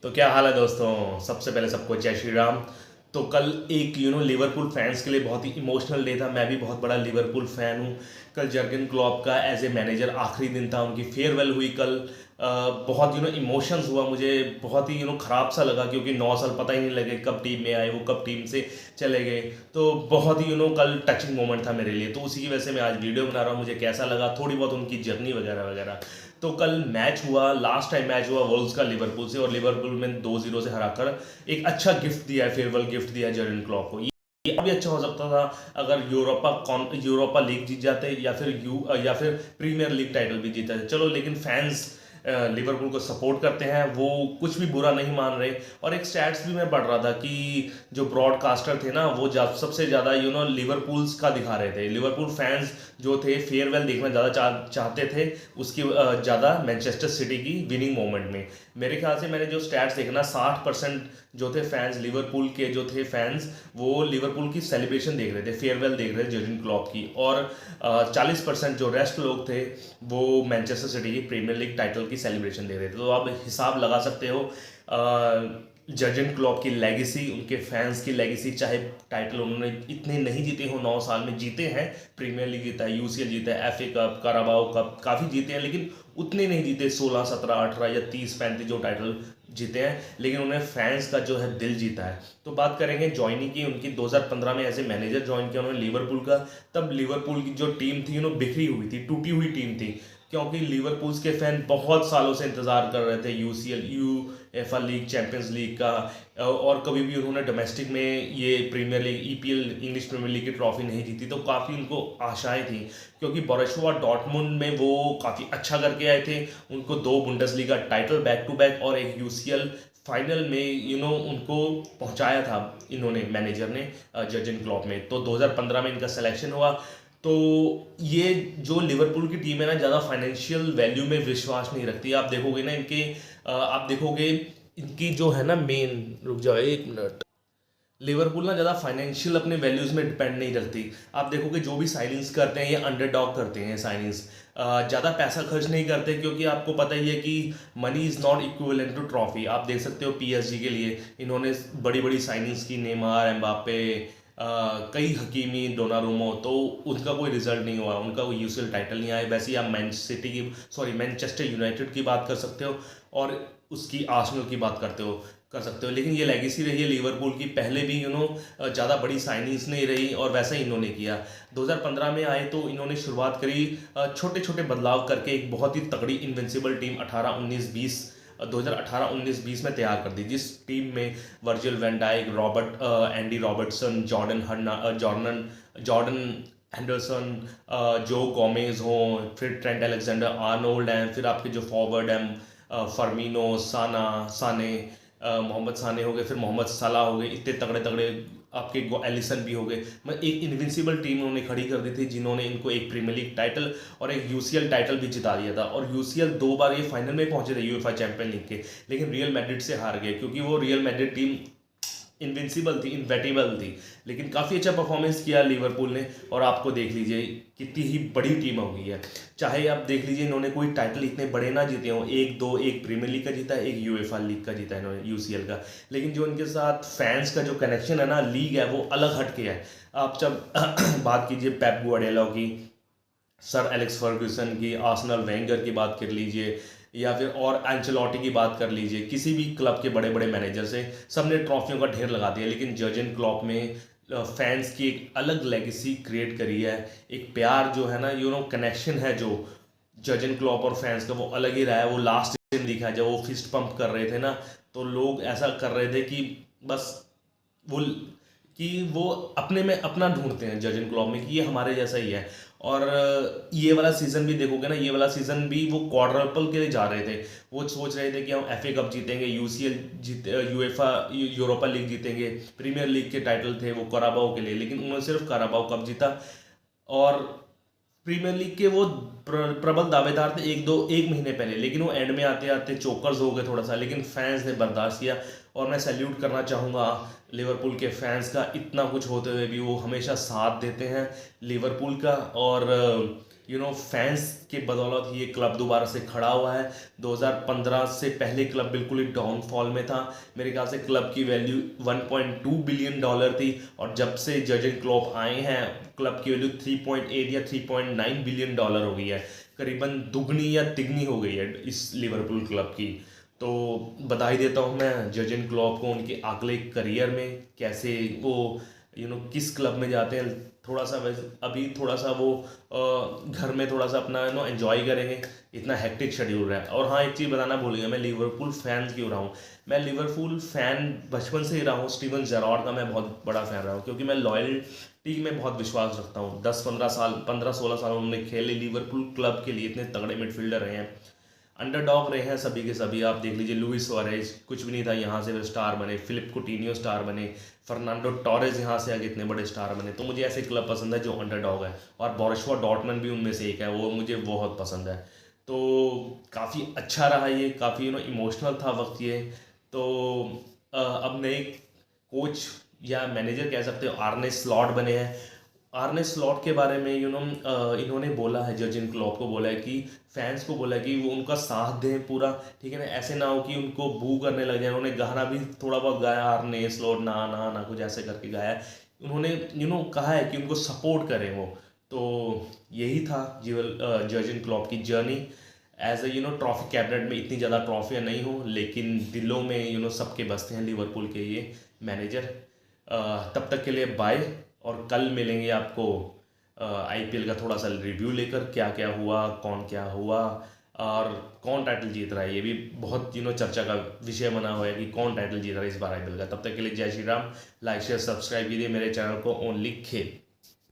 तो क्या हाल है दोस्तों। सबसे पहले सबको जय श्री राम। तो कल एक लिवरपूल फैंस के लिए बहुत ही इमोशनल डे था। मैं भी बहुत बड़ा लिवरपूल फ़ैन हूँ। कल जर्गन क्लॉप का एज ए मैनेजर आखिरी दिन था, उनकी फेयरवेल हुई कल। बहुत इमोशंस हुआ मुझे। बहुत ही ख़राब सा लगा क्योंकि 9 साल पता ही नहीं लगे कब टीम में आए, वो कब टीम से चले गए। तो बहुत ही कल टचिंग मोमेंट था मेरे लिए, तो उसी की वजह से मैं आज वीडियो बना रहा हूँ। मुझे कैसा लगा, थोड़ी बहुत उनकी जर्नी वगैरह वगैरह। तो कल मैच हुआ, लास्ट टाइम मैच हुआ वोल्स का लिवरपूल से, और लिवरपूल में 2-0 से हराकर एक अच्छा गिफ्ट दिया है, फेयरवेल गिफ्ट दिया है जर्गन क्लॉप को। ये भी अच्छा हो सकता था अगर यूरोपा लीग जीत जाते, या फिर प्रीमियर लीग टाइटल भी जीता। चलो, लेकिन फैंस लिवरपूल को सपोर्ट करते हैं, वो कुछ भी बुरा नहीं मान रहे। और एक स्टैट्स भी मैं पढ़ रहा था कि जो ब्रॉडकास्टर थे ना, वो सबसे ज़्यादा लिवरपूल्स का दिखा रहे थे। लिवरपूल फैंस जो थे फेयरवेल देखना ज़्यादा चाहते थे, उसकी ज़्यादा मैनचेस्टर सिटी की विनिंग मोमेंट में। मेरे ख्याल से मैंने जो स्टैट्स देखना, 60% जो थे फैंस लिवरपूल के, जो थे फैंस, वो लिवरपूल की सेलिब्रेशन देख रहे थे, फेयरवेल देख रहे थे जर्गन क्लॉप की। और 40% जो रेस्ट लोग थे वो मैनचेस्टर सिटी की प्रीमियर लीग टाइटल की सेलिब्रेशन दे रहे थे। तो आप हिसाब लगा सकते हो जर्गन क्लॉप की लेगेसी, उनके फैंस की लेगेसी। चाहे टाइटल उन्होंने इतने नहीं जीते हो, 9 साल में जीते हैं, प्रीमियर लीग जीता है, यूसीएल जीता है, एफए कप, काराबाओ कप काफ़ी जीते हैं, लेकिन उतने नहीं जीते 16, 17, 18 या 30, 35 जो टाइटल जीते हैं। लेकिन उन्हें फैंस का जो है दिल जीता है। तो बात करेंगे ज्वाइनिंग की उनकी। 2015 में एज ए मैनेजर ज्वाइन किया उन्होंने लिवरपूल का। तब लिवरपूल की जो टीम थी बिखरी हुई थी, टूटी हुई टीम थी, क्योंकि लिवरपूल्स के फैन बहुत सालों से इंतज़ार कर रहे थे UCL, UEFA league, champions league का। और कभी भी उन्होंने डोमेस्टिक में ये premier league, EPL, English premier league की ट्रॉफी नहीं जीती। तो काफ़ी उनको आशाएं थी, क्योंकि बोरुसिया डॉर्टमुंड में वो काफ़ी अच्छा करके आए थे। उनको 2 Bundesliga title back to back और एक यूसीएल फाइनल में उनको पहुंचाया था इन्होंने, मैनेजर ने, जर्गन क्लॉप में। तो 2015 में इनका सिलेक्शन हुआ। तो ये जो लिवरपूल की टीम है ना, ज़्यादा फाइनेंशियल वैल्यू में विश्वास नहीं रखती। आप देखोगे ना इनके, आप देखोगे इनकी जो है ना मेन, रुक जाओ एक मिनट, लिवरपूल ना ज़्यादा फाइनेंशियल अपने वैल्यूज़ में डिपेंड नहीं रखती। आप देखोगे जो भी साइनिंग्स करते हैं ये अंडरडॉग करते हैं साइनिंग्स। ज़्यादा पैसा खर्च नहीं करते, क्योंकि आपको पता ही है कि money is not equivalent to trophy. आप देख सकते हो पीएसजी के लिए इन्होंने बड़ी बड़ी साइनिंग्स की, नेमार, एम्बापे, कई हकीमी, डोनारूमो, तो उनका कोई रिजल्ट नहीं हुआ, उनका कोई यूसीएल टाइटल नहीं आया। वैसे ही आप मैनचेस्टर यूनाइटेड की बात कर सकते हो, और उसकी आर्सेनल की बात कर सकते हो। लेकिन ये लेगेसी रही है लिवरपूल की, पहले भी ज़्यादा बड़ी साइनिंग्स नहीं रही, और वैसा ही इन्होंने किया। 2015 में आए तो इन्होंने शुरुआत करी छोटे छोटे बदलाव करके, एक बहुत ही तगड़ी इन्विंसिबल टीम 2018-19-20 में तैयार कर दी, जिस टीम में Virgil van Dijk, Andy Robertson, Jordan Henderson, Joe Gomez हो, फिर ट्रेंट अलेक्जेंडर आर्नोल्ड हैं, फिर आपके जो फॉरवर्ड हैं फर्मिनो, साने, मोहम्मद साने हो गए, फिर मोहम्मद सलाह हो गए, इतने तगड़े तगड़े आपके एलिसन भी हो गए। मतलब एक इन्विंसिबल टीम उन्होंने खड़ी कर दी थी, जिन्होंने इनको एक प्रीमियर लीग टाइटल और एक यूसीएल टाइटल भी जिता दिया था। और यूसीएल 2 बार ये फाइनल में पहुंचे थे यूएफए चैंपियन लीग के, लेकिन रियल मैड्रिड से हार गए, क्योंकि वो रियल मैड्रिड टीम इनविंसिबल थी, इनवेटेबल थी। लेकिन काफ़ी अच्छा परफॉर्मेंस किया लिवरपूल ने, और आपको देख लीजिए कितनी ही बड़ी टीम हो गई है। चाहे आप देख लीजिए इन्होंने कोई टाइटल इतने बड़े ना जीते हों, एक प्रीमियर लीग का जीता, एक यूएफा लीग का जीता इन्होंने, यूसीएल का। लेकिन जो इनके साथ फैंस का जो कनेक्शन है ना, लीग है, वो अलग हटके है। आप जब बात कीजिए पेप गुआर्डियोला की, सर एलेक्स फर्ग्यूसन की, आर्सेनल वेंगर की बात कर लीजिए, या फिर और एंचेलोटी की बात कर लीजिए, किसी भी क्लब के बड़े बड़े मैनेजर से, सबने ट्रॉफियों का ढेर लगा दिया। लेकिन जर्गन क्लॉप में फैंस की एक अलग लेगेसी क्रिएट करी है। एक प्यार जो है ना, कनेक्शन है जो जर्गन क्लॉप और फैंस का, वो अलग ही रहा है। वो लास्ट दिन दिखा है, जब वो फिस्ट पंप कर रहे थे ना, तो लोग ऐसा कर रहे थे कि बस वो वो अपने में अपना ढूंढते हैं जर्गन क्लॉप में, कि ये हमारे जैसा ही है। और ये वाला सीज़न भी देखोगे ना, ये वाला सीज़न भी वो क्वाड्रपल के लिए जा रहे थे। वो सोच रहे थे कि हम एफए कप जीतेंगे, यूसीएल यूएफा यूरोपा लीग जीतेंगे, प्रीमियर लीग के टाइटल थे वो कराबाओ के लिए, लेकिन उन्होंने सिर्फ कराबाओ कप जीता। और प्रीमियर लीग के वो प्रबल दावेदार थे एक महीने पहले, लेकिन वो एंड में आते आते चोकर्स हो गए थोड़ा सा। लेकिन फैंस ने बर्दाश्त किया, और मैं सैल्यूट करना चाहूँगा लिवरपूल के फैंस का, इतना कुछ होते हुए भी वो हमेशा साथ देते हैं लिवरपूल का। और फैंस के बदौलत ही ये क्लब दोबारा से खड़ा हुआ है। 2015 से पहले क्लब बिल्कुल ही डाउनफॉल में था। मेरे ख्याल से क्लब की वैल्यू 1.2 बिलियन डॉलर थी, और जब से जर्गन क्लॉप आए हैं क्लब की वैल्यू 3.8 या 3.9 बिलियन डॉलर हो गई है। करीबन दुगनी या तिगनी हो गई है इस लिवरपूल क्लब की। तो बधाई देता हूँ मैं जर्गन क्लॉप को उनके अगले करियर में, कैसे वो किस क्लब में जाते हैं। थोड़ा सा वैसे अभी थोड़ा सा वो घर में थोड़ा सा अपना एंजॉय करेंगे, इतना हेक्टिक शेड्यूल है। और हाँ, एक चीज़ बताना भूल गया, मैं लिवरपूल फैन क्यों रहा हूँ। मैं लिवरपूल फैन बचपन से ही रहा हूँ। स्टीवन जेरार्ड का मैं बहुत बड़ा फैन रहा हूँ, क्योंकि मैं लॉयल्टी में बहुत विश्वास रखता हूँ। 10-15 साल 15-16 साल उन्होंने खेले लिवरपूल क्लब के लिए, इतने तगड़े मिडफील्डर रहे हैं, अंडरडॉग रहे हैं सभी के सभी। आप देख लीजिए, लुइस सुआरेज कुछ भी नहीं था, यहाँ से वे स्टार बने। फिलिप कुटिन्यो स्टार बने। फर्नांडो टॉरेज यहाँ से आगे इतने बड़े स्टार बने। तो मुझे ऐसे क्लब पसंद है जो अंडरडॉग है, और बोरुसिया डॉर्टमंड भी उनमें से एक है, वो मुझे बहुत पसंद है। तो काफ़ी अच्छा रहा ये, काफ़ी इमोशनल था वक्त ये। तो अब नए कोच या मैनेजर कह सकते हो आर्ने स्लॉट बने हैं। आर्ने स्लॉट के बारे में इन्होंने बोला है, जर्गन क्लॉप को बोला है कि फैंस को बोला है कि वो उनका साथ दें पूरा, ठीक है ना। ऐसे ना हो कि उनको बू करने लग जाए। उन्होंने गाना भी थोड़ा बहुत गाया, आर्ने स्लॉट ना ना ना कुछ ऐसे करके गाया है। उन्होंने कहा है कि उनको सपोर्ट करें वो। तो यही था जर्गन क्लॉप की जर्नी। एज ट्रॉफी कैबिनेट में इतनी ज़्यादा ट्रॉफियाँ नहीं हो, लेकिन दिलों में सबके बसते हैं लिवरपूल के ये मैनेजर। तब तक के लिए बाय, और कल मिलेंगे आपको आईपीएल का थोड़ा सा रिव्यू लेकर, क्या क्या हुआ, कौन क्या हुआ, और कौन टाइटल जीत रहा है। ये भी बहुत चर्चा का विषय बना हुआ है कि कौन टाइटल जीत रहा है इस बार आईपीएल का। तब तक के लिए जय Shri Ram. Like share subscribe कीजिए मेरे चैनल को ओनली खेल।